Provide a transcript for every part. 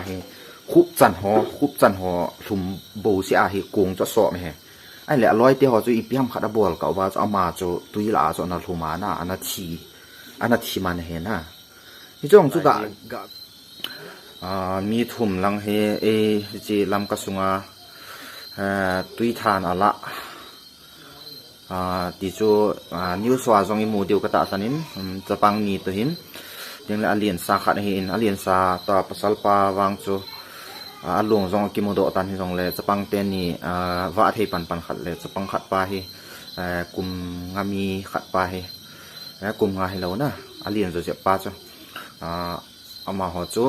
he khúc chăn ho thum bo si a he kung cho so me he ai le loi te ho chu ipiam khada bol ka wa cho ama cho tuila cho na thuma na ana thi man he na hi chong chu da mi thum lang he e chi lam ka sunga tui than ala ti chu new swa zong i mu deu ka ta sanin chapang ni to hin ding la alien sa khat hin alien sa ta pasal pa wang chu alung zong ki mu do tan hi zong le chapang te ni wa thei pan khat le chapang khat pa hi kum ngami khat pa hi kum nga hi lo na alien zo je pa chu ama ho chu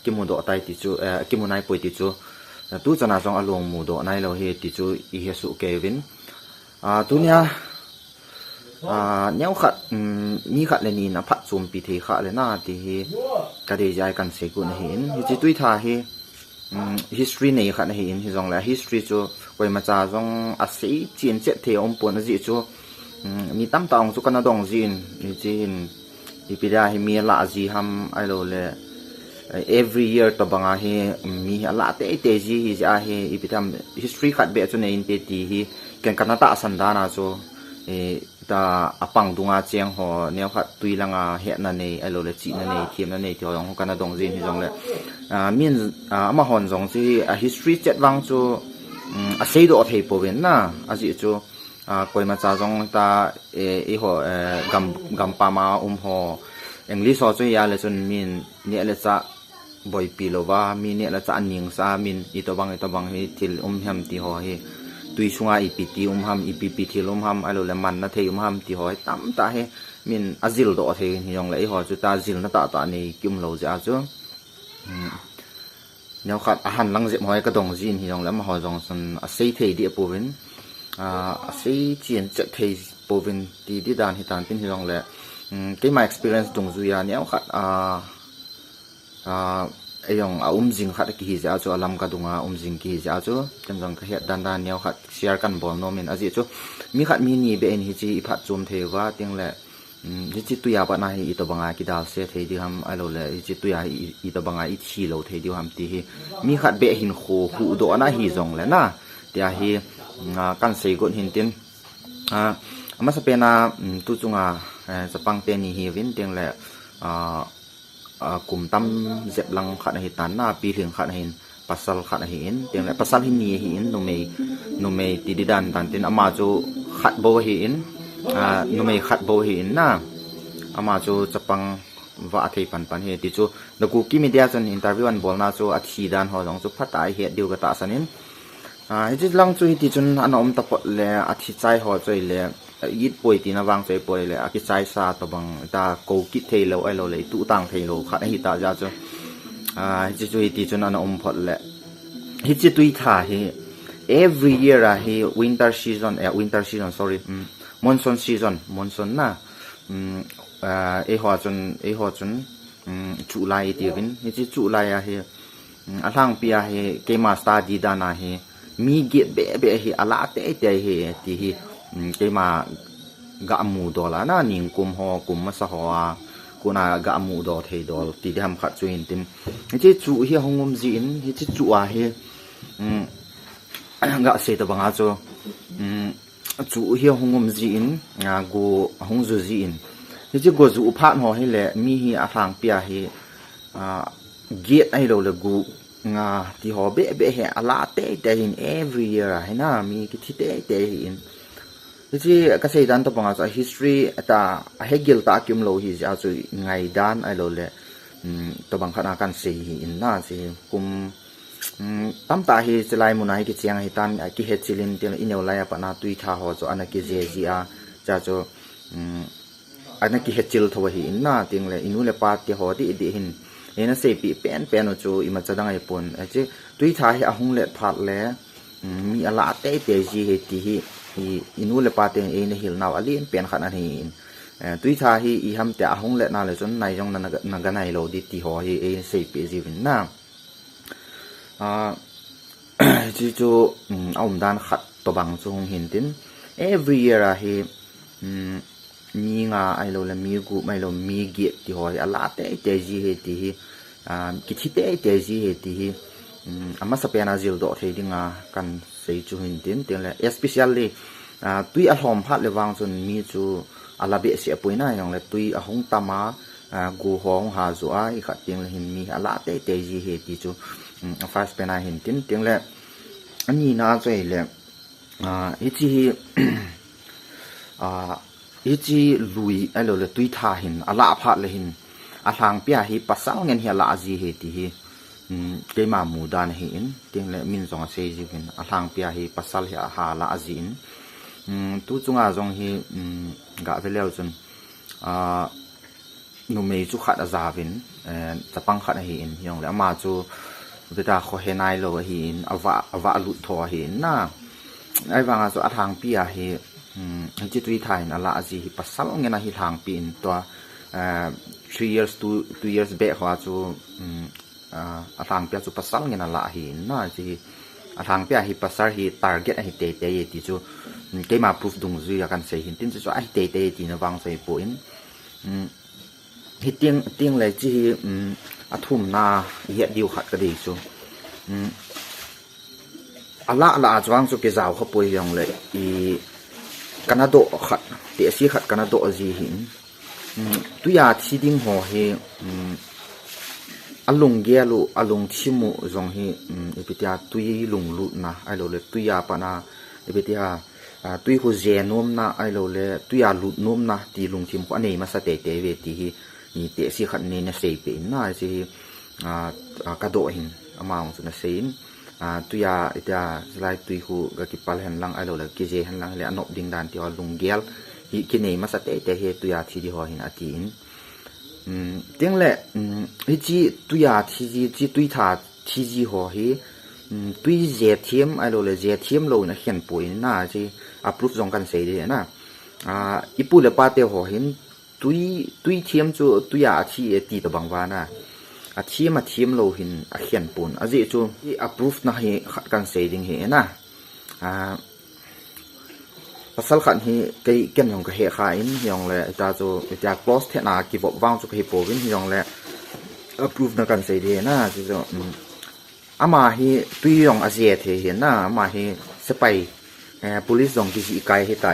ki mu do tai ti chu ki mu nai poi ti chu tu chana zong alung mu do nai lo hi ti chu i he su kevin tunia nhau khát ni khát lên na phát zoom pi thì khát lên na thì cái đấy dài cần sẽ cũng hiện chỉ tuy thà hi history này khát hiện thì dòng là history cho quay mà cha dòng sĩ chiến chết thì ông buồn gì cho mi tam tòng cho con đồng gì thì bây giờ hi mi lạ gì ham ai lo le every year to banga hi mi lạ te gì hi ja hi bây giờ history khát bé cho nên thì hi kan kanata sandana cho ta apang dunga cheng ho neo khat tui langa he na nei alo le chi na nei thiam na nei ti hong kana dong jin hi jong le min ama hon jong chi a history chet wang chu a sei do thei po ven na a ji chu koi ma cha jong ta e ho gam pa ma ho english ho chu ya le chun min ne le cha boy pilova mi ne la cha ning sa min i to bang hi til ham ti ho hi tui sunga ipiti ham ipipi thilum ham alo le man na thei ham ti hoi tam ta he min azil do thei yong le ho chu ta zil na ta ni kim lo ja chu nyaw khat a han lang je moi ka dong jin hi yong le ma ho jong san a sei thei di povin a sei chien che thei povin ti dan hi tan tin hi yong le ke my experience dong zu ya nyaw khat ayong jing khat ki ja chu alam ka dunga jing ki ja chu temjang ka he dan nyaw khat share kan bol no men aji chu mi khat mi ni be en hi chi phat chum thewa ting le ji chi tu ya ba na hi to banga ki dal se thei di ham alo le ji tu ya i to banga i thi lo thei di ham ti hi mi khat be hin kho hu do na hi zong le na tia hi kan sei gon hin tin ama sa pe na tu chunga chapang te ni hi win ting le kum tam zep lang khat hi tan na pi hling khat hin pasal khat hin tiếng lại pasal hin ni hin no me ti di dan tan tin ama chu khat bo hin no me khat bo hin na ama chu chapang wa thei pan he ti chu the ku ki media chon interview an bol na chu a thi dan ho jong chu phatai he diu ga ta sanin ji lang chu ti chun an om ta pot le a thi chai ho choi le yit poi ti na wang choi poi le a ki chai sa to bang ta ko ki thei lo ai lo le tu tang thei lo khat hi ta ja chu ji chu ti chun an om phot le hi chi tui tha hi every year hi winter season sorry monsoon na e ho chun July ti vin hi chi July hi alang pia hi ke ma study dana hi mi get be hi ala te hi ti hi ke ma ga mu do la na ning kum ma sa ho kuna ga mu do thei dol ti dam khat chu in tim hi chu hi hongum ji in hi chu a hi ga se to banga chu chu hi hongum ji in go hong zu ji in hi go zu phat ho hi le mi hi a thang pia hi get ai lo le gu nga ti ho be he ala te in every year hai na mi ki thi te in ji ka sei dan to banga cha history ta hegil ta kim lo hi ja chu ngai dan ai lo le to bang khana kan sei hi in na ji kum tam ta hi chlai munai ki chiang hi tan ki he chilin te ineu la ya pa na tui tha ho cho ana ki je ji a cha cho ana ki he chil thawa hi in na ting le inu le pa ti ho di hin ena sei pi pen no chu ima chadang ai pon che tui tha hi ahung le phat le mi ala te ji he ti hi inu le pa te e ne hil naw alien pen khan an hi tui tha hi I ham te ahung le na le chon nai jong na ga nai lo di ti ho hi e sei pi ji win na ji chu om dan khat to bang chu hong hin tin every year hi mi nga ai lo la mi gu mai lo mi gi ti hoi ala te ji he ti hi กิจเตะเตจีเหตุที่อามาสเปนาจิลโดเทดิงากันเสียจูหินตินเตียงเลยespeciallyตุยอารมณ์พัดเลวังจนมีจูอาลาเบเสียปุยน่าอย่างเลยตุยอาหงตามากูหงหาจัวอีขัดเตียงเลยหินมีอาลาเตเตจีเหตุจูฟาสเปนาหินตินเตียงเลยอันนี้น่าจะเลยอีจีอีจีลุยไอ้เราเลยตุยท่าหินอาลาพัดเลยหินอาทางเปียฮีปัสสาวเงินเฮียลาจีเหตุที่เกมาหมู่ดานหินเตียงเลยมินจงเซจิหินอาทางเปียฮีปัสสาวเฮียหาลาจีนตู้จงอาจงฮีกะเวลจนนุเมจุขัดอาจาวินจะปังขัดหินยองแล้วมาจูเวลาขอเฮนายโลหินอวะลุทอหินน่ะไอ้บางอาจจะอาทางเปียฮีจิตวิทายนั่นละจีฮีปัสสาวเงินฮีทางปีนตัว3 years 2 years back ว่าจูอาทางเปียจูปัสสาวเงินละหินน่ะจีอาทางเปียฮีปัสสาวฮี target ฮีเตเตยติจูเกมา proof ดุงจุยกันเสียหินตินจูไอเตเตตินวังเสียปุ่นฮิตติ้งเลยจีอาทุ่มนาเหยียดดิวขัดก็ดีจูอาละจวงจูเกจาวเขาปุ่ยยองเลยอีกันนาโดขัดเตะซีขัดกันนาโดจีหินตุยาที่ดิ้งหัวเฮอลงเกลูอลงชิมุจงเฮเอพิตยาตุยลงลุนะไอโลเลตุยาปนาเอพิตยาตุยหัวเจนมนะไอโลเลตุยาลุนมนะตีลงชิมอันนี้มาสเตเตเวทีนี่เตะซีขัดนี่นะเซเป็นนะจีกระโดดหินอามาของสุนัขเซนตุยาอิตยาสไลตุยหัวกับกิปาลหันลังไอโลเลกิเจหันลังเลยอนบดิงดานที่ว่าลงเกลกินนี่มาสเตเตเฮตุยาที่ดีหัวหินอาทินเตียงแหละจีตุยาที่จีตุยถาที่จีหัวเฮตุยเจเทียมไอโลเลยเจเทียมโลนะเขียนป่วยน่าจีอัพรูฟจงกันเสียดีนะอีปุ่นเลยป้าเตียวหัวเห็นตุยเทียมจูตุยาที่ตีตะบังวานะเทียมเทียมโลหินเขียนป่นจีจูอัพรูฟนะเฮกันเสียดิงเฮนะภาษาขันที่เกี่ยงยองกับเหตุการณ์ยองเลยจะจูจะคลอสเทนากีบว่างจุกเหตุผลยองเลยapprove นักการเสียดีนะจูอามาที่ตุยยองอาเซียเทียนนะอามาที่สไปpolice ยองที่อีกายเหตุใด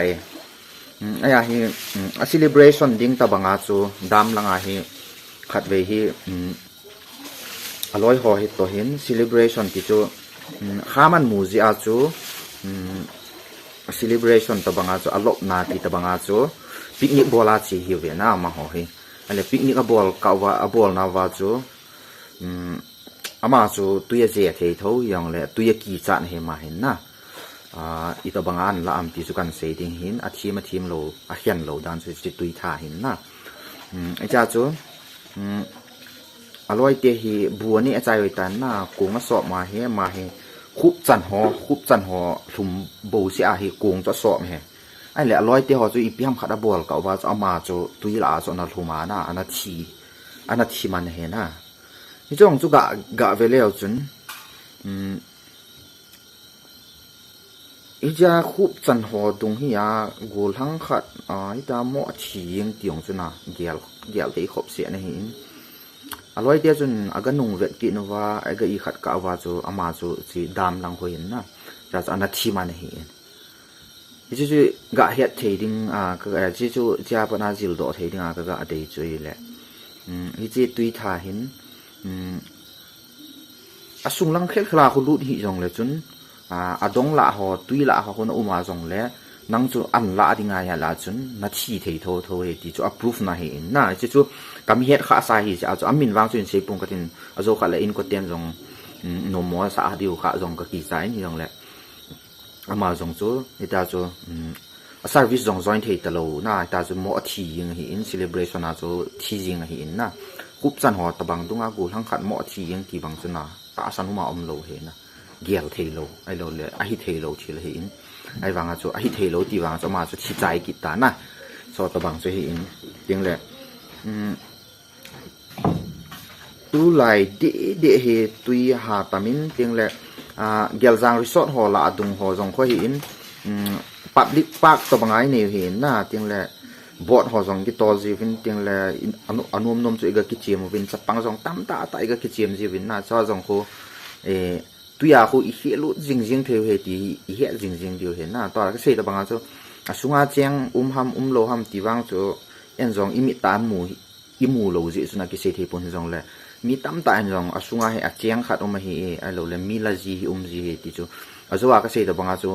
ไอ้ที่celebration ดิ้งตะบังอาจูดามลังอาที่ขัดเวที่อร่อยหัวเหตุตัวเห็น celebration ที่จูข้ามันมูจิอาจู celebration ตะบังอาจูอลบนาทีตะบังอาจูปิกนิกบอลอาชีฮิวเวนะมาหัวเฮอะไรปิกนิกบอลกาวาบอลนาวาจูอามาจูตุยเจียเททูยังเลยตุยกีจันเฮมาเห็นนะอีตะบังอันละอัมติสุกันเสดิงเห็นอาทีมาทีมโลอาเขียนโลดันสุดตุยท่าเห็นนะไอ้จ้าจูอร่อยเตฮีบัวนี่อาจารย์ไว้ตันนะกูมาสอบมาเฮคุบจันหอถุมบูสิอาเฮกงจะสอบเฮไอ้แหละร้อยเตี้ยหอจะอีพิมขัดบอลก็ว่าจะเอามาจะตุยละจะนัดถุมานะอันนั้นทีมันเฮนะนี่จ้องจุกะเวลเอาจนอีจ้าคุบจันหอตรงที่ยากูทั้งขัดอีตาหม้อทียังเตียงจนนะเกี่ยวที่ขบเสียนะเห็นอร่อยเดียวจนอาการนุ่งเวทกินว่าไอ้ก็อีขัดกะว่าจูอามาจูสีดำลังหัวเห็นนะจะอันนั้นที่มันเห็นที่จูกะเฮ็ดเทดิ้งก็ที่จูจ้าปนาจิลโดเทดิ้งก็อดีตจุยแหละที่จีตุยท่าเห็นสุ่งลังเคล็ดคลาคุณรู้ที่จงเลยจนดงละหอตุยละหอคนอุมาจงเลยนั่งจูอันละดิ้งไงละจนนาทีเทโทที่จู approve นะเห็นนะที่จูกำเฮ็ดข้าสาเหตุอาจจะมินวางส่วนเสียปุ่งก็ทิ้งอาจจะขัดเลยอินก็เตียนจงนมมัวสาดิวข้าจงก็กี่สายนี่จงแหละอามาจงจูนี่ตาจูservice จง join เทตโลนะตาจูมัวทียังเห็น celebration อาจจะทียังเห็นนะคุบจันหอตะบังตรงอากูทั้งขัดมัวทียังกี่บังจนะตาสันหุมาอมโลเห็นนะเกี่ยวเทโลไอโลเลยไอฮิเทโลทีละเห็นไอวังอาจจะไอฮิเทโลตีวังจะมาจะชี้ใจกิตานะสอตะบังจะเห็นยังแหละตุไลเดเฮตุยหาตามินเตียงแหละเกลจังรีสอร์ทหอละดุงหอจงข้อเห็นปับลิกปากตัวบางไงเนี่ยเห็นนะเตียงแหละ บอดหอสองกิตอจีวินเตียงแลอนุมนมจุอีกกิจเจียมวินสปังสองตั้มตาตาอีกกิจเจียมจีวินน่าชอบสองคูตุยาคูอีเหี้ยลุจริงจริงเทวเหตุอีเหี้ยจริงจริงเดียวเห็นน่ะตอนก็เสด็จบางจู่สุงอาเจียงห้ำโลห้ำตีวังจู่เอ็นสองอิมิตามูโลจิสุนักกิเสถีปนสองแลมีตั้มตาเอ็นสองสุงอาเหเจียงขัดมาเหไอโลเลมีลาจีจีเหตุจู่จู่ว่าก็เสด็จบางจู่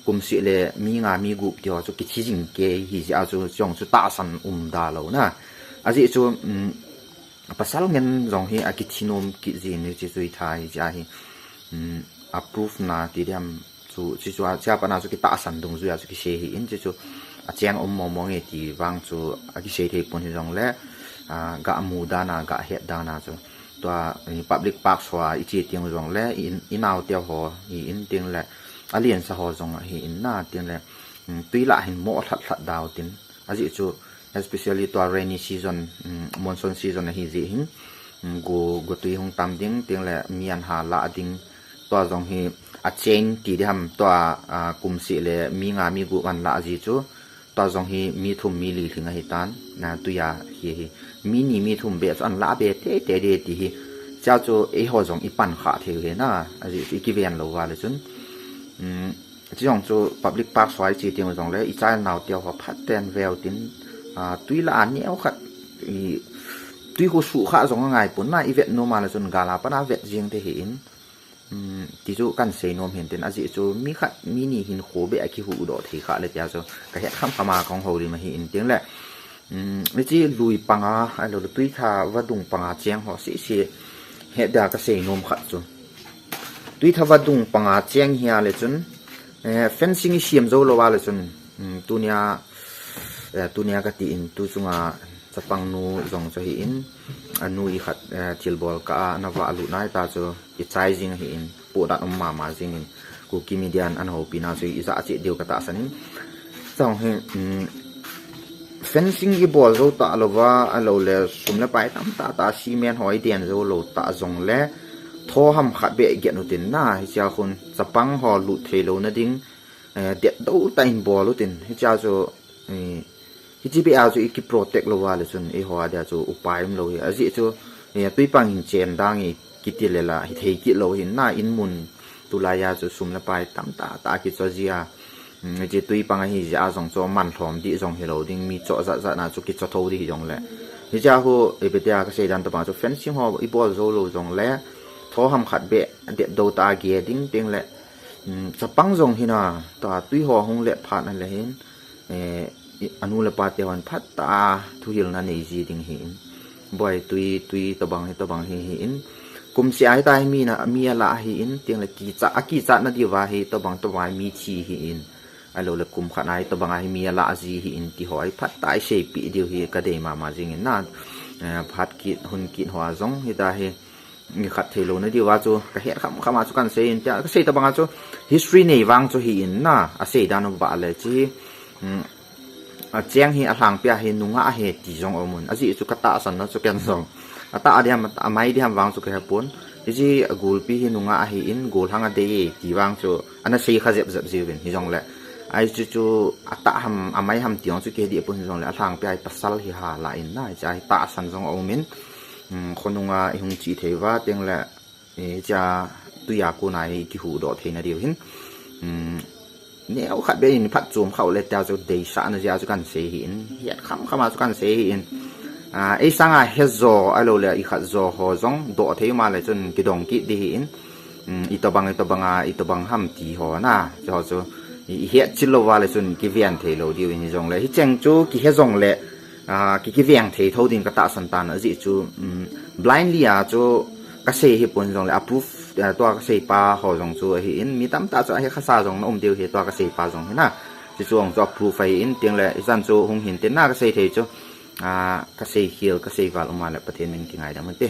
กุมสิเลมีงามีกุบเดียวจู่กิจจริงเกยฮิจิจู่จงจู่ตาสันดาโลนะจู่ภาษาเงินสองเหกิจโนมกิจนี่จู่อีทายจ้าเหapprove na ti diam chu chi chu cha pa na chu ki ta san dong zu ya chu ki she hi in chu a chiang mo nge ti wang chu a ki she the pon hi jong le ga mu da na ga he da na chu to public park swa I chi tiang jong le in out tia ho hi in tiang le alien sa ho jong hi in na tiang le tui la hin mo that daw tin a ji chu especially to rainy season monsoon season hi ji hin go tui hong tam ding tiang le mian ha la dingตัวจงฮีอาเจนตีเดียมตัวกุมสิเลมีงามีกุวันละจีจูตัวจงฮีมีทุ่มมีลีถึงเหตุการณ์นะตัวยาฮีมีนี่มีทุ่มเบสอันละเบสเตตีฮีเจ้าจูหัวจงอีปันขาเทวนะอาจีอีกิเวียนโลวาเลยจุนที่จงจู public park สวยจีเตียงจงเลยอีใจหนาวเดียวกับพัดเตนเวลตินตุยละอันนี้เอาขัดตุยหัวสุขาจงง่ายปุ่นน่ะอีเวทโนมาเลยจุนกาลาปนาเวทเจียงเทหินที่จู่กันเซนอมเห็นเต็นอาจิจู่มีขัดมีนี่หินโขเบะขี้หูดอทีขาเลยจ้าจู่กระเฮ็ดคำขมาของเขาดีมาเห็นเต็งแหละนี่จีลุยปังอาไอ้เราตุยท่าวัดดุงปังอาเจียงหัวสิเฮ็ดดากระเซนอมขัดจู่ตุยท่าวัดดุงปังอาเจียงเฮียเลยจุนเฟนซิงเสียมโจโลวาเลยจุนตัวเนี้ยก็ตีอินตัวจุงอาจะปังนูจงจะเห็นนูอีขัดทิลบอลก็นาวาลุนายตาจูอีใจจริงเห็นปวดอันมาจริงกูกิมิเดียนอันหัวปีน่าจูอีจะอาจจะเดียวกับตาสันจงเห็นเฟนซิงอีบอลจูตาลว่าเราเลยสุ่มเลยไปตาซีเมนหอยเดียนจูโลตาจงเลยท้อหำขัดเบะเกียนอุตินน่าให้เจ้าคนจะปังหอลุเทโลนั่นดิ้งเด็ดดูแต่อินบอลลุตินให้เจ้าจูที่จีพีอาจูอีกโปรเทคโลวาเลยส่วนหัวเดียจูอุปายมโลหิอาจิจูตุยปังหินเจนดังอีกิติเลละฮิเทกิโลหินน่าอินมุนตุลายาจูซุมละไปตั้มตากิจจีอาจีตุยปังหิจาจงโจมันทอมดิจงเฮโลดิ้งมีโจจะน่าจูกิจโทดิจงแหละฮิจ้าหูเอเปเดียก็เสียดันตัวมาจูเฟนซิงฮออีบอลโจโลจงแหละท้อหำขัดเบะเด็ดโดตาเกียดิ้งเต็งแหละจะปังจงหินาตัวตุยหัวหงเละผ่านนั่นแหละเห็นอนุลปาเตวันพัตตาทุยิลนันเอจีดิงหินบ่อยตุยตะบังหินกุมเสียตายมีนะมีอะไรหินเตียงละกีจะนั่นดีว่าหิตะบังมีชีหินไอโลละกุมขนายตะบังหิมีอะไรจีหินที่หอยพัตตาเชปีเดียวหิกระเดมาจริงน่าพัดกิดหุ่นกิดหัวจงหิตาหิมีขัดเทโลนั่นดีว่าจูกระเฮ็ดคำมาจูกันเสียนแต่ก็เสียตะบังจู history ในวังจูหินน่ะเสียดานบะเลยจีเจียงฮีอาหลังเปียฮีนุงะเฮติจงอมุนอาจิสุกตาสันนะสุกันจงตาอดียมอไม่ดียมวางสุกเฮปุนจีกูลปีฮีนุงะเฮอินกูลหังอเดย์ที่วางจูอันนั้นสีขจับเป็นฮิจงแหละไอจูตาหำอไม่หำติยงสุกเฮดีปุนฮิจงแหละอาหลังเปียปัสสัลฮิฮาลาอินน่าจะตาสันจงอมุนคนนุงะฮงจีเทวะเตียงแหละจะตุยากูนายกิหูดอเทนเดียวหินเนี่ยเขาขัดไปอินพัดจูมเขาเลยแต่จะเดชะนะจะกันเสียหินเหยียดคำเข้ามาจะกันเสียหินไอ้สังเฮโซไอ้เราเลยอีขัดโซหัวจงโดดเที่ยวมาเลยจนกิดงกิดีหินอีตบังห้ำตีหัวน่ะจะเขาจะเฮียจิโลวาเลยจนกิเวียนเทโลดีวินิจงเลยที่เจงจูกิเฮจงเลยกิเวียนเทเท่าดิ่งกระตาสันตานจิจู blindly จูก็เสียเหตุผลจงเลย approveตัวเกษตรป่าเขาจงชัวเห็นมีตั้มตาจะให้ข้าซาจงน้อมเดียวเหตุตัวเกษตรป่าจงเห็นนะจะจงจะพลูไฟอินเตียงเลยสันจูคงเห็นเต็นหน้าเกษตรเทจูเกษตรเขียวเกษตรวาลออกมาแล้วประเทศหนึ่งที่ไงดังมันเต้